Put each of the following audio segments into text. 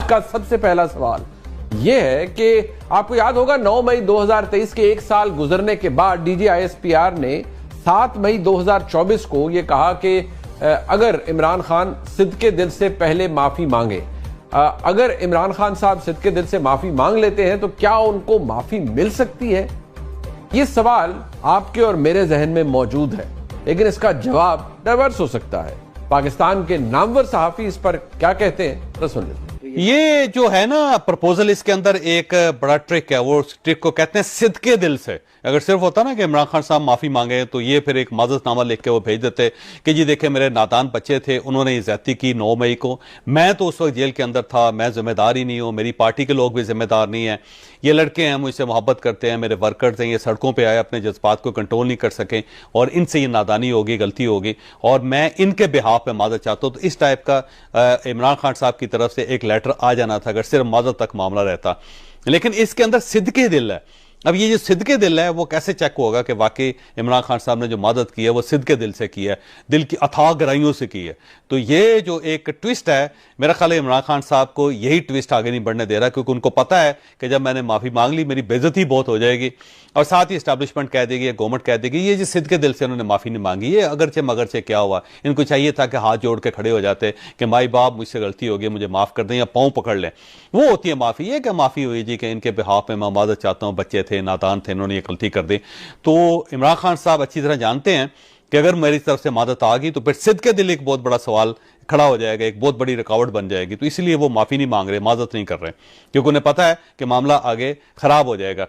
का सबसे पहला सवाल यह है कि आपको याद होगा 9 मई 2023 के एक साल गुजरने के बाद डीजीआईएसपीआर ने 7 मई 2024 को यह कहा कि अगर इमरान खान सिद्के दिल से पहले माफी मांगे, अगर इमरान खान साहब सिद्के दिल से माफी मांग लेते हैं तो क्या उनको माफी मिल सकती है? ये सवाल आपके और मेरे जहन में मौजूद है, लेकिन इसका जवाब डाइवर्स हो सकता है। पाकिस्तान के नामवर सहाफी इस पर क्या कहते हैं, तो सुन लेते हैं। ये जो है ना प्रपोजल, इसके अंदर एक बड़ा ट्रिक है। वो ट्रिक को कहते हैं सिद्के दिल से। अगर सिर्फ होता ना कि इमरान खान साहब माफी मांगे तो ये फिर एक माजरतनामा लिख के वो भेज देते कि जी देखे मेरे नादान बच्चे थे, उन्होंने ये ज्यादती की 9 मई को, मैं तो उस वक्त जेल के अंदर था, मैं जिम्मेदार ही नहीं हूं, मेरी पार्टी के लोग भी जिम्मेदार नहीं है, ये लड़के हैं मुझसे मोहब्बत करते हैं, मेरे वर्कर्स हैं, ये सड़कों पर आए अपने जज्बात को कंट्रोल नहीं कर सकें और इनसे ये नादानी होगी, गलती होगी और मैं इनके बिहाफ पे माजरत चाहता हूं। तो इस टाइप का इमरान खान साहब की तरफ से एक लेटर आ जाना था अगर सिर्फ माजरत तक मामला रहता। लेकिन इसके अंदर सिद्के दिल है। अब ये जो सिद्के दिल है वो कैसे चेक होगा कि वाकई इमरान खान साहब ने जो मदद की है वो सिद्के दिल से की है, दिल की अथाह गहराइयों से की है। तो ये जो एक ट्विस्ट है, मेरा ख्याल है इमरान खान साहब को यही ट्विस्ट आगे नहीं बढ़ने दे रहा, क्योंकि उनको पता है कि जब मैंने माफी मांग ली मेरी बेइज्जती बहुत हो जाएगी और साथ ही एस्टैब्लिशमेंट कह देगी, गवर्नमेंट कह देगी ये जो सिद्के दिल से उन्होंने माफी नहीं मांगी, ये अगरचे मगरचे क्या हुआ। इनको चाहिए था कि हाथ जोड़ के खड़े हो जाते कि माई बाप मुझसे गलती हो गई, मुझे माफ कर दें, या पाँव पकड़ लें। वो होती है माफी। ये क्या माफी हुई जी कि इनके बिहाफ में मैं माजरत चाहता हूं, बच्चे थे, नादान थे, इन्होंने ये गलती कर दी। तो इमरान खान साहब अच्छी तरह जानते हैं कि अगर मेरी तरफ से मदद आ गई तो फिर सिद्के दिल एक बहुत बड़ा सवाल खड़ा हो जाएगा, एक बहुत बड़ी रुकावट बन जाएगी। तो इसलिए वो माफी नहीं मांग रहे, माजरत नहीं कर रहे, क्योंकि उन्हें पता है कि मामला आगे खराब हो जाएगा।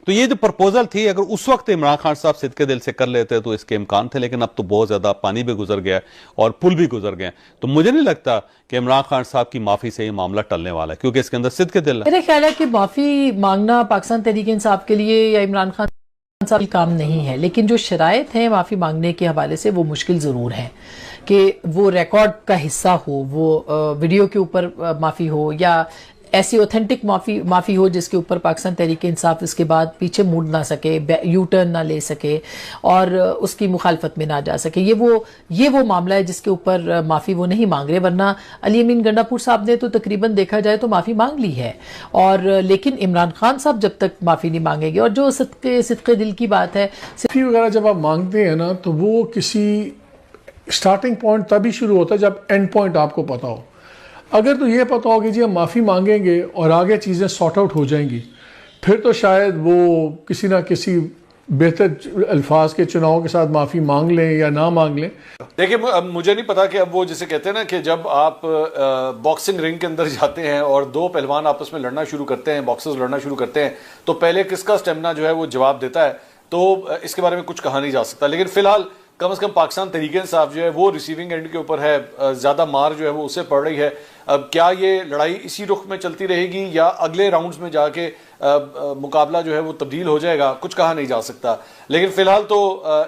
तो ये जो प्रपोजल थी, अगर उस वक्त इमरान खान साहब सिद्के दिल से कर लेते तो इसके इम्कान थे, लेकिन अब तो बहुत ज्यादा पानी भी गुजर गया और पुल भी गुजर गए। तो मुझे नहीं लगता कि इमरान खान साहब की माफी से ये मामला टलने वाला है, क्योंकि इसके अंदर सिद्के दिल है। मेरा ख्याल है कि माफी मांगना पाकिस्तान तहरीक इंसाफ के लिए या इमरान खान साहब काम नहीं है, लेकिन जो शराइत हैं माफी मांगने के हवाले से वो मुश्किल जरूर है कि वो रिकॉर्ड का हिस्सा हो, वो वीडियो के ऊपर माफी हो या ऐसी ऑथेंटिक माफी हो जिसके ऊपर पाकिस्तान तहरीक इंसाफ इसके बाद पीछे मुड़ ना सके, यू टर्न ना ले सके और उसकी मुखालफत में ना जा सके। ये वो मामला है जिसके ऊपर माफी वो नहीं मांग रहे, वरना अली अमीन गंडापुर साहब ने तो तकरीबन देखा जाए तो माफी मांग ली है। और लेकिन इमरान खान साहब जब तक माफी नहीं मांगेंगे, और जो सिद्के दिल की बात है, माफी वगैरह जब आप मांगते हैं ना तो वो किसी स्टार्टिंग पॉइंट तभी शुरू होता है जब एंड पॉइंट आपको पता हो। अगर तो ये पता हो कि जी हम माफ़ी मांगेंगे और आगे चीज़ें सॉर्ट आउट हो जाएंगी, फिर तो शायद वो किसी ना किसी बेहतर अल्फाज के चुनाव के साथ माफ़ी मांग लें या ना मांग लें। देखिए, अब मुझे नहीं पता कि अब वो जिसे कहते हैं ना कि जब आप बॉक्सिंग रिंग के अंदर जाते हैं और दो पहलवान आपस में लड़ना शुरू करते हैं, बॉक्सर्स लड़ना शुरू करते हैं, तो पहले किसका स्टेमिना जो है वो जवाब देता है। तो इसके बारे में कुछ कहा नहीं जा सकता, लेकिन फिलहाल कम से कम पाकिस्तान तहरीक इंसाफ जो है वो रिसीविंग एंड के ऊपर है, ज़्यादा मार जो है वो उससे पड़ रही है। अब क्या ये लड़ाई इसी रुख में चलती रहेगी या अगले राउंड्स में जाके मुकाबला जो है वो तब्दील हो जाएगा, कुछ कहा नहीं जा सकता। लेकिन फिलहाल तो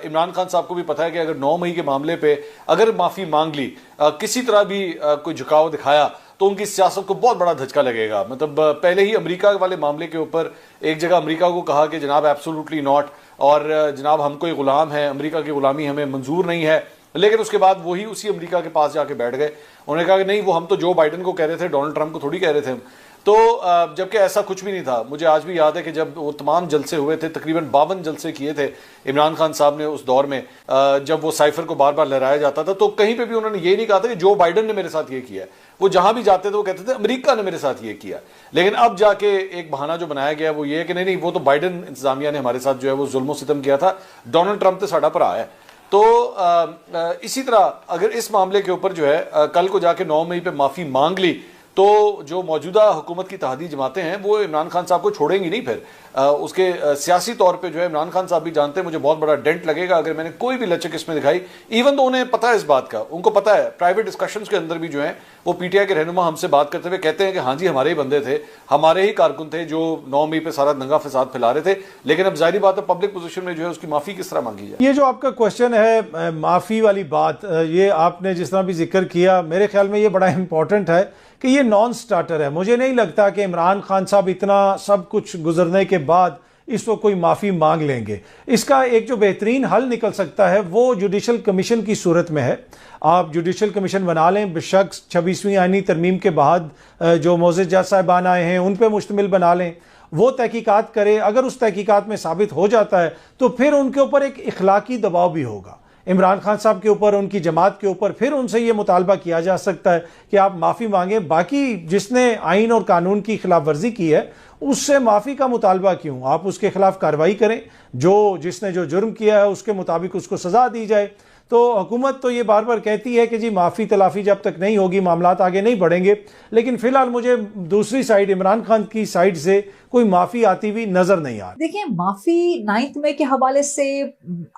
इमरान खान साहब को भी पता है कि अगर 9 मई के मामले पे अगर माफ़ी मांग ली, किसी तरह भी कोई झुकाव दिखाया, तो उनकी सियासत को बहुत बड़ा धचका लगेगा। मतलब पहले ही अमेरिका वाले मामले के ऊपर एक जगह अमेरिका को कहा कि जनाब एब्सोल्युटली नॉट, और जनाब हम कोई गुलाम है, अमेरिका की गुलामी हमें मंजूर नहीं है। लेकिन उसके बाद वही उसी अमेरिका के पास जाके बैठ गए, उन्होंने कहा कि नहीं, वो हम तो जो बाइडन को कह रहे थे, डोनाल्ड ट्रंप को थोड़ी कह रहे थे हम। तो जबकि ऐसा कुछ भी नहीं था। मुझे आज भी याद है कि जब वो तमाम जलसे हुए थे, तकरीबन 52 जलसे किए थे इमरान खान साहब ने उस दौर में, जब वो साइफर को बार बार लहराया जाता था, तो कहीं पे भी उन्होंने ये नहीं कहा था कि जो बाइडन ने मेरे साथ ये किया। वो जहां भी जाते थे वो कहते थे अमेरिका ने मेरे साथ ये किया। लेकिन अब जाके एक बहाना जो बनाया गया वो ये है कि नहीं, वो तो बाइडन इंतजामिया ने हमारे साथ जो है वो जुल्म सितम किया था, डोनाल्ड ट्रंप तो साडा भरा है। तो इसी तरह अगर इस मामले के ऊपर जो है कल को जाके 9 मई पे माफी मांग ली, तो जो मौजूदा हुकूमत की तहदी जमातें हैं वो इमरान खान साहब को छोड़ेंगी नहीं। फिर उसके सियासी तौर पे जो है इमरान खान साहब भी जानते हैं मुझे बहुत बड़ा डेंट लगेगा अगर मैंने कोई भी लचक इसमें दिखाई। इवन तो उन्हें पता है इस बात का, उनको पता है, प्राइवेट डिस्कशंस के अंदर भी जो है वो पीटीआई के रहनुमा हमसे बात करते हुए कहते हैं कि हाँ जी हमारे ही बंदे थे, हमारे ही कारकुन थे जो 9 मई पे सारा दंगा फसाद फैला रहे थे। लेकिन अब जाहिर बात है पब्लिक पोजीशन में जो है उसकी माफी किस तरह मांगी जाए। ये जो आपका क्वेश्चन है माफी वाली बात, ये आपने जिस तरह भी जिक्र किया, मेरे ख्याल में ये बड़ा इंपॉर्टेंट है कि ये नॉन स्टार्टर है। मुझे नहीं लगता कि इमरान खान साहब इतना सब कुछ गुजरने के बाद इसको कोई माफ़ी मांग लेंगे। इसका एक जो बेहतरीन हल निकल सकता है वो जुडिशल कमीशन की सूरत में है। आप जुडिशल कमीशन बना लें, बेशक 26वीं आईनी तरमीम के बाद जो मोअज़्ज़ज़ जज साहिबान आए हैं उन पर मुश्तमिल बना लें, वो तहकीकात करे। अगर उस तहकीकात में साबित हो जाता है तो फिर उनके ऊपर एक इखलाकी दबाव भी होगा, इमरान खान साहब के ऊपर, उनकी जमात के ऊपर। फिर उनसे ये मुतालबा किया जा सकता है कि आप माफ़ी मांगें। बाकी जिसने आइन और कानून की खिलाफ वर्जी की है उससे माफ़ी का मुतालबा क्यों, आप उसके खिलाफ कार्रवाई करें, जिसने जो जुर्म किया है उसके मुताबिक उसको सज़ा दी जाए। तो हुकूमत तो ये बार बार कहती है कि जी माफ़ी तलाफ़ी जब तक नहीं होगी मामलात आगे नहीं बढ़ेंगे, लेकिन फ़िलहाल मुझे दूसरी साइड, इमरान खान की साइड से कोई माफ़ी आती हुई नज़र नहीं आ रही। देखिए, माफ़ी 9 मई के हवाले से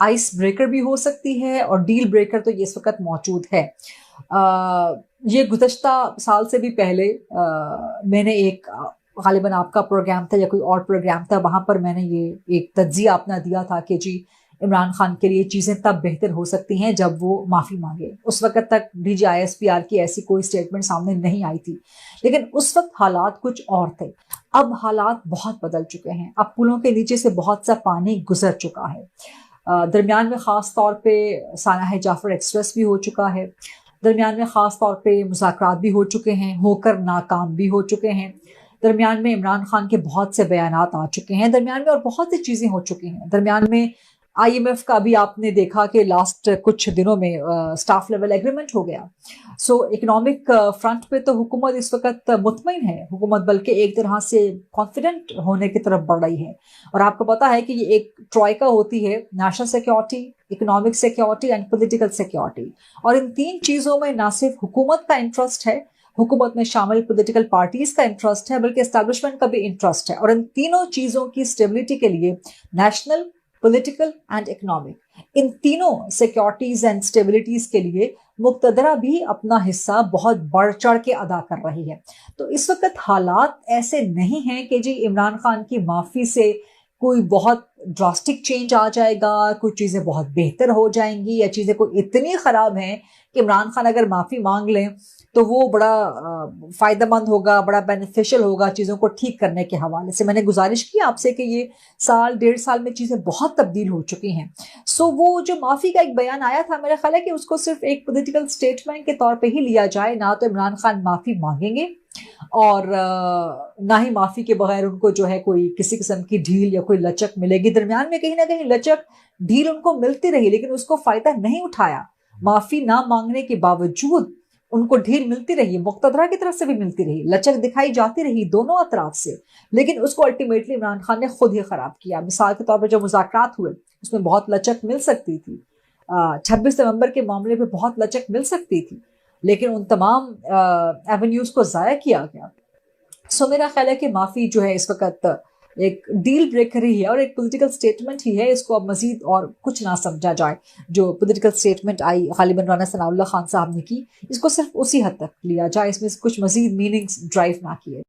आइस ब्रेकर भी हो सकती है और डील ब्रेकर तो ये इस वक्त मौजूद है। ये गुज़श्ता साल से भी पहले मैंने एक गालिबन आपका प्रोग्राम था या कोई और प्रोग्राम था, वहाँ पर मैंने ये एक तज्ज़िया अपना दिया था कि जी इमरान खान के लिए चीज़ें तब बेहतर हो सकती हैं जब वो माफ़ी मांगे। उस वक्त तक डीजी ISPR की ऐसी कोई स्टेटमेंट सामने नहीं आई थी, लेकिन उस वक्त हालात कुछ और थे। अब हालात बहुत बदल चुके हैं। अब पुलों के नीचे से बहुत सा पानी गुजर चुका है। दरमियान में ख़ास तौर पे साना जाफर एक्सप्रेस भी हो चुका है। दरमियान में ख़ास तौर पे मुज़ाकरात भी हो चुके हैं, होकर नाकाम भी हो चुके हैं। दरमियान में इमरान खान के बहुत से बयानात आ चुके हैं। दरमियान में और बहुत सी चीज़ें हो चुकी हैं। दरमियान में IMF का भी आपने देखा कि लास्ट कुछ दिनों में स्टाफ लेवल एग्रीमेंट हो गया। सो इकोनॉमिक फ्रंट पे तो हुकूमत इस वक्त मुतमईन है। हुकूमत बल्कि एक तरह से कॉन्फिडेंट होने की तरफ बढ़ रही है। और आपको पता है कि ये एक ट्रॉयका होती है, national security, economic security and political security. और इन तीन चीज़ों में ना सिर्फ हुकूमत का इंटरेस्ट है, हुकूमत में शामिल पॉलिटिकल पार्टीज का इंटरेस्ट है, बल्कि एस्टैब्लिशमेंट का भी इंटरेस्ट है। और इन तीनों चीज़ों की स्टेबिलिटी के लिए नेशनल, पॉलिटिकल एंड इकोनॉमिक, इन तीनों सिक्योरिटीज एंड स्टेबिलिटीज के लिए मुक्तदरा भी अपना हिस्सा बहुत बढ़ चढ़ के अदा कर रही है। तो इस वक्त हालात ऐसे नहीं हैं कि जी इमरान खान की माफ़ी से कोई बहुत ड्रास्टिक चेंज आ जाएगा, कुछ चीज़ें बहुत बेहतर हो जाएंगी, या चीज़ें कोई इतनी ख़राब हैं कि इमरान खान अगर माफ़ी मांग लें तो वो बड़ा फ़ायदेमंद होगा, बड़ा बेनिफिशियल होगा चीज़ों को ठीक करने के हवाले से। मैंने गुजारिश की आपसे कि ये साल 1.5 साल में चीज़ें बहुत तब्दील हो चुकी हैं। सो वो जो माफ़ी का एक बयान आया था, मेरा ख्याल है कि उसको सिर्फ एक पॉलिटिकल स्टेटमेंट के तौर पे ही लिया जाए। ना तो इमरान खान माफ़ी मांगेंगे और ना ही माफ़ी के बगैर उनको जो है कोई किसी किस्म की ढील या कोई लचक मिलेगी। दरमियान में कहीं ना कहीं लचक ढील उनको मिलती रही, लेकिन उसको फ़ायदा नहीं उठाया। माफ़ी ना मांगने के बावजूद उनको ढील मिलती रही, मुक्तदरा की तरफ से भी मिलती रही, लचक दिखाई जाती रही दोनों अतराफ से, लेकिन उसको अल्टीमेटली इमरान खान ने खुद ही खराब किया। मिसाल के तौर पर जो मुज़ाकरात हुए उसमें बहुत लचक मिल सकती थी, 26 नवंबर के मामले पे बहुत लचक मिल सकती थी, लेकिन उन तमाम एवेन्यूज को ज़ाया किया गया। सो मेरा ख्याल है कि माफ़ी जो है इस वक्त एक डील ब्रेकर ही है और एक पॉलिटिकल स्टेटमेंट ही है। इसको अब मजीद और कुछ ना समझा जाए। जो पॉलिटिकल स्टेटमेंट आई गालिबन राना सनाउल्लाह खान साहब ने की, इसको सिर्फ उसी हद तक लिया जाए, इसमें कुछ मजीद मीनिंग्स ड्राइव ना किए।